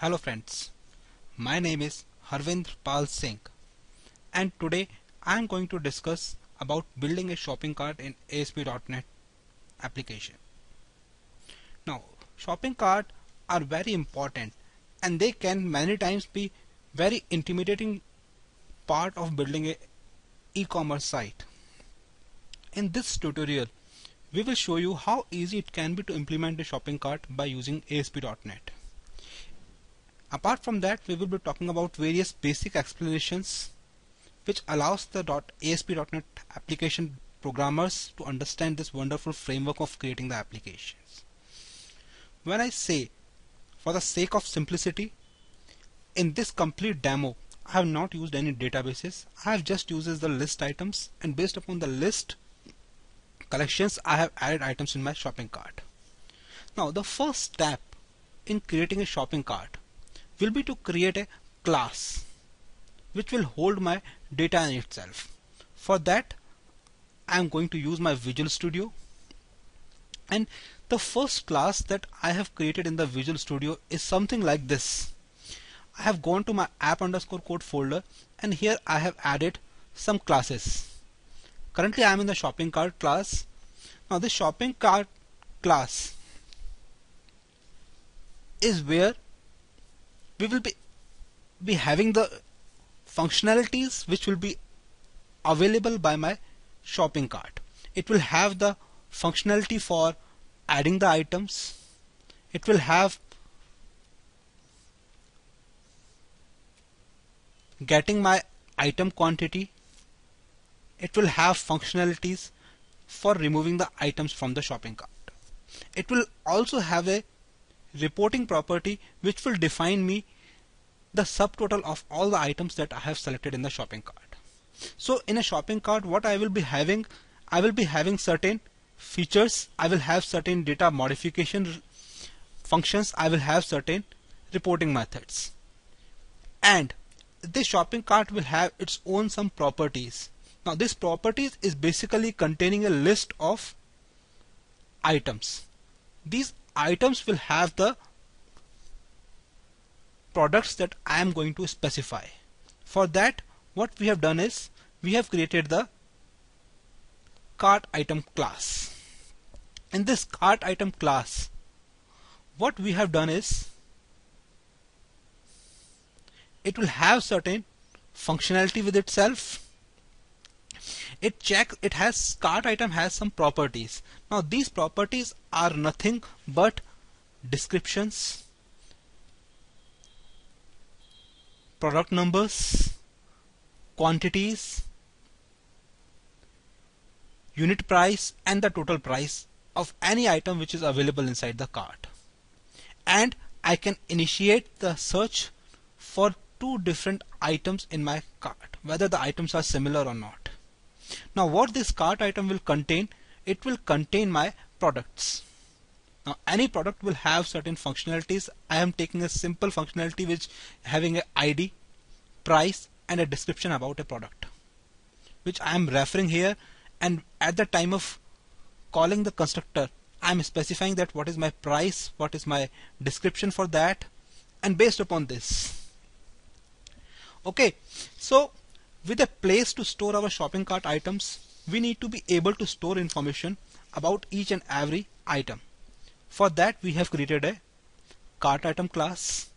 Hello friends, my name is Harvinder Pal Singh and today I am going to discuss about building a shopping cart in ASP.NET application. Now, shopping cart are very important and they can many times be very intimidating part of building a e-commerce site. In this tutorial, we will show you how easy it can be to implement a shopping cart by using ASP.NET. Apart from that, we will be talking about various basic explanations which allows the ASP.NET application programmers to understand this wonderful framework of creating the applications. When I say for the sake of simplicity, in this complete demo, I have not used any databases. I have just used the list items, and based upon the list collections, I have added items in my shopping cart. Now, the first step in creating a shopping cart will be to create a class which will hold my data in itself. For that, I am going to use my Visual Studio, and the first class that I have created in the Visual Studio is something like this. I have gone to my app_code folder, and here I have added some classes. Currently I am in the shopping cart class. Now this shopping cart class is where we will be having the functionalities which will be available by my shopping cart. It will have the functionality for adding the items. It will have getting my item quantity. It will have functionalities for removing the items from the shopping cart. It will also have a reporting property which will define me the subtotal of all the items that I have selected in the shopping cart. So in a shopping cart, what I will be having certain features. I will have certain data modification functions. I will have certain reporting methods, and this shopping cart will have its own some properties. Now this properties is basically containing a list of items. These items will have the products that I am going to specify. For that, what we have done is we have created the cart item class. In this cart item class, what we have done is it will have certain functionality with itself. Cart item has some properties. Now these properties are nothing but descriptions, product numbers, quantities, unit price, and the total price of any item which is available inside the cart. And I can initiate the search for two different items in my cart, whether the items are similar or not. Now what this cart item will contain, it will contain my products. Now any product will have certain functionalities. I am taking a simple functionality which having a ID, price, and a description about a product, which I am referring here, and at the time of calling the constructor, I am specifying that what is my price, what is my description for that, and based upon this. Okay, so with a place to store our shopping cart items, we need to be able to store information about each and every item. For that, we have created a cart item class.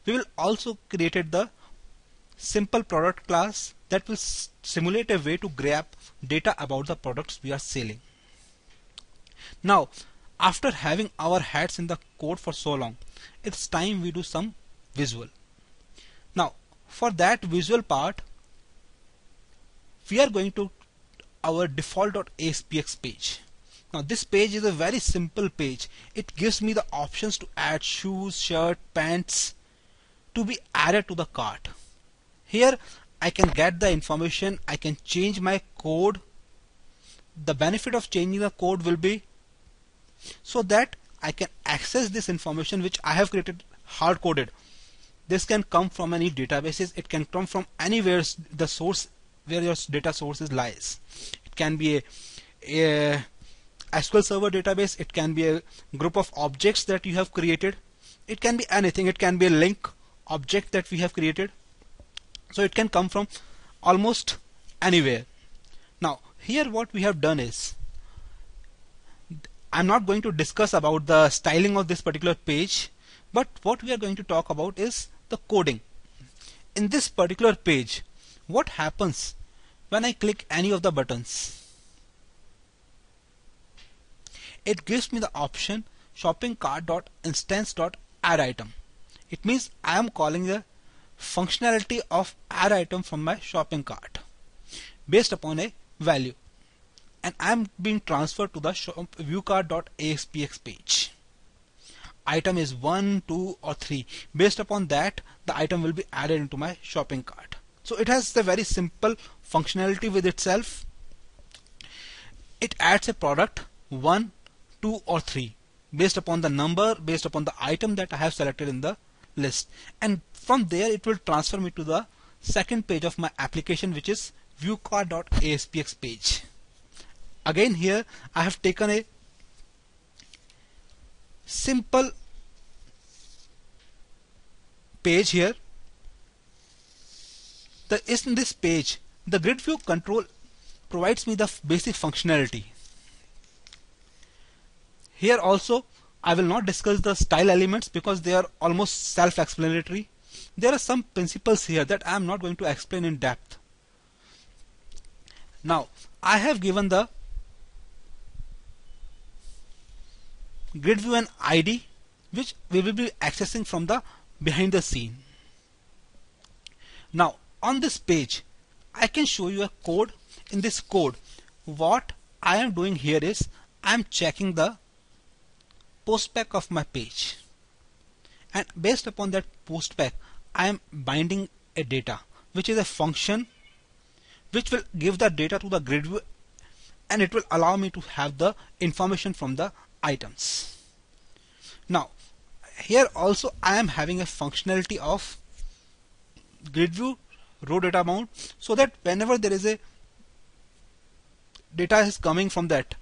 We will also created the simple product class that will simulate a way to grab data about the products we are selling. Now, after having our heads in the code for so long, it's time we do some visual. Now, for that visual part, we are going to our default.aspx page. Now this page is a very simple page. It gives me the options to add shoes, shirt, pants to be added to the cart. Here I can get the information, I can change my code. The benefit of changing the code will be so that I can access this information which I have created hard coded. This can come from any databases. It can come from anywhere the source where your data sources lies. It can be a SQL Server database. It can be a group of objects that you have created. It can be anything. It can be a link object that we have created. So it can come from almost anywhere. Now here what we have done is, I'm not going to discuss about the styling of this particular page, but what we are going to talk about is the coding. In this particular page, what happens when I click any of the buttons? It gives me the option ShoppingCart.instance.addItem. It means I am calling the functionality of add item from my shopping cart based upon a value, and I am being transferred to the viewcart.aspx page. Item is 1, 2 or 3. Based upon that, the item will be added into my shopping cart. So it has the very simple functionality with itself. It adds a product 1, 2 or 3 based upon the number, based upon the item that I have selected in the list, and from there it will transfer me to the second page of my application, which is viewcart.aspx page. Again here I have taken a simple page here. In this page, the grid view control provides me the basic functionality. Here also I will not discuss the style elements because they are almost self-explanatory. There are some principles here that I am not going to explain in depth. Now I have given the grid view an ID which we will be accessing from the behind the scene. Now on this page I can show you a code. In this code, what I am doing here is I am checking the postback of my page, and based upon that postback I am binding a data which is a function which will give the data to the grid view, and it will allow me to have the information from the items. Now here also I am having a functionality of grid view row data mount, so that whenever there is a data is coming from that,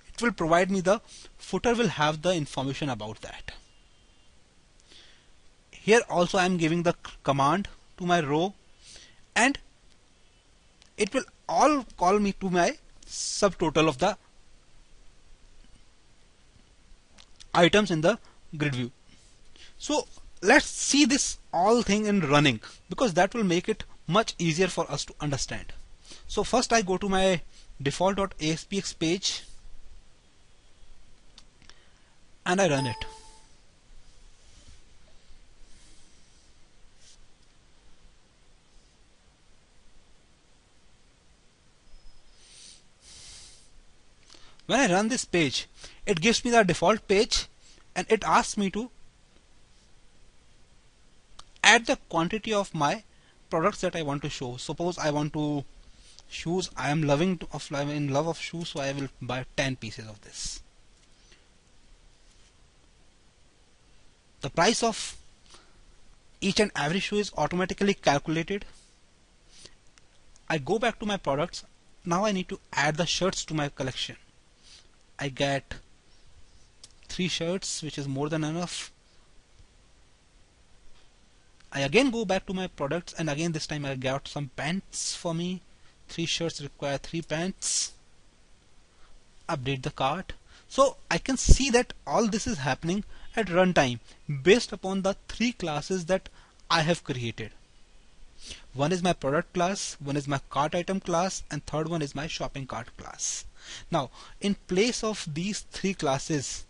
it will provide me the footer will have the information about that. Here also I am giving the command to my row, and it will all call me to my subtotal of the items in the grid view. So let's see this all thing in running, because that will make it much easier for us to understand. So first I go to my default.aspx page and I run it. When I run this page, it gives me the default page and it asks me to add the quantity of my products that I want to show. Suppose I want to shoes. I am in love of shoes, so I will buy 10 pieces of this. The price of each and every shoe is automatically calculated. I go back to my products. Now I need to add the shirts to my collection. I get 3 shirts, which is more than enough. I again go back to my products, and again this time I got some pants for me. 3 shirts require 3 pants. Update the cart. So I can see that all this is happening at runtime based upon the 3 classes that I have created. One is my product class, one is my cart item class, and third one is my shopping cart class. Now in place of these 3 classes,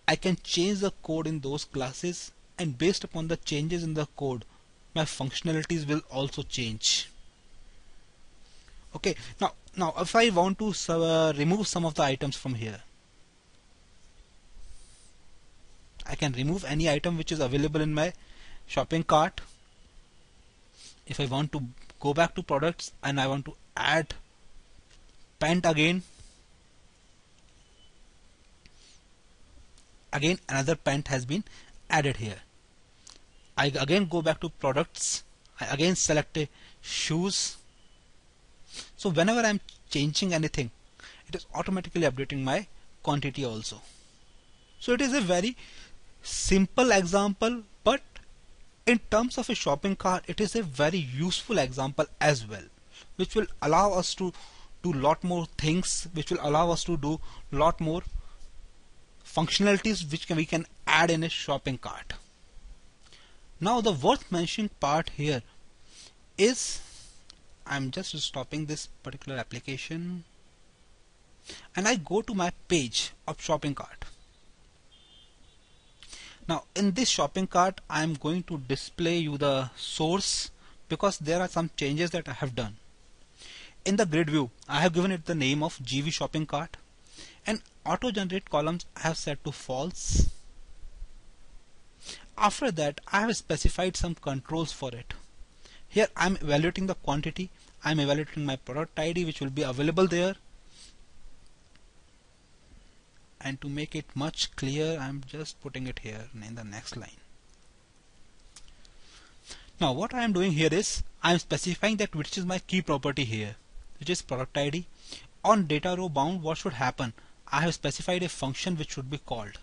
I can change the code in those classes, and based upon the changes in the code, my functionalities will also change. Okay, now if I want to remove some of the items from here, I can remove any item which is available in my shopping cart. If I want to go back to products and I want to add pant again another pant has been added here. I again go back to products. I again select a shoes. So whenever I am changing anything, it is automatically updating my quantity also. So it is a very simple example, but in terms of a shopping cart, it is a very useful example as well, which will allow us to do lot more things, which will allow us to do lot more functionalities which we can add in a shopping cart. Now the worth mentioning part here is, I'm just stopping this particular application and I go to my page of shopping cart. Now in this shopping cart I am going to display you the source because there are some changes that I have done. In the grid view I have given it the name of GV shopping cart, and auto generate columns I have set to false. After that I have specified some controls for it. Here I am evaluating the quantity, I am evaluating my product ID which will be available there, and to make it much clear I am just putting it here in the next line. Now what I am doing here is I am specifying that which is my key property here, which is product ID. On data row bound, what should happen? I have specified a function which should be called,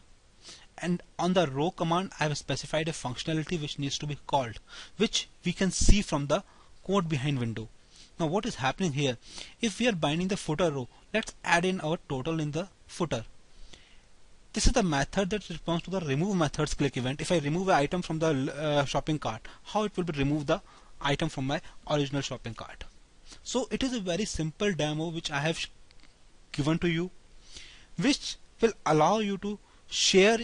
and on the row command I have specified a functionality which needs to be called, which we can see from the code behind window. Now what is happening here? If we are binding the footer row, let's add in our total in the footer. This is the method that responds to the remove methods click event. If I remove an item from the shopping cart, how it will be remove the item from my original shopping cart. So it is a very simple demo which I have given to you, which will allow you to share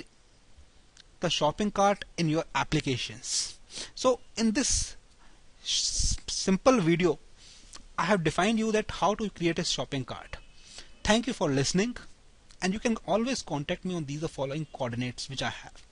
the shopping cart in your applications. So in this simple video I have defined you that how to create a shopping cart. Thank you for listening, and you can always contact me on these following coordinates which I have.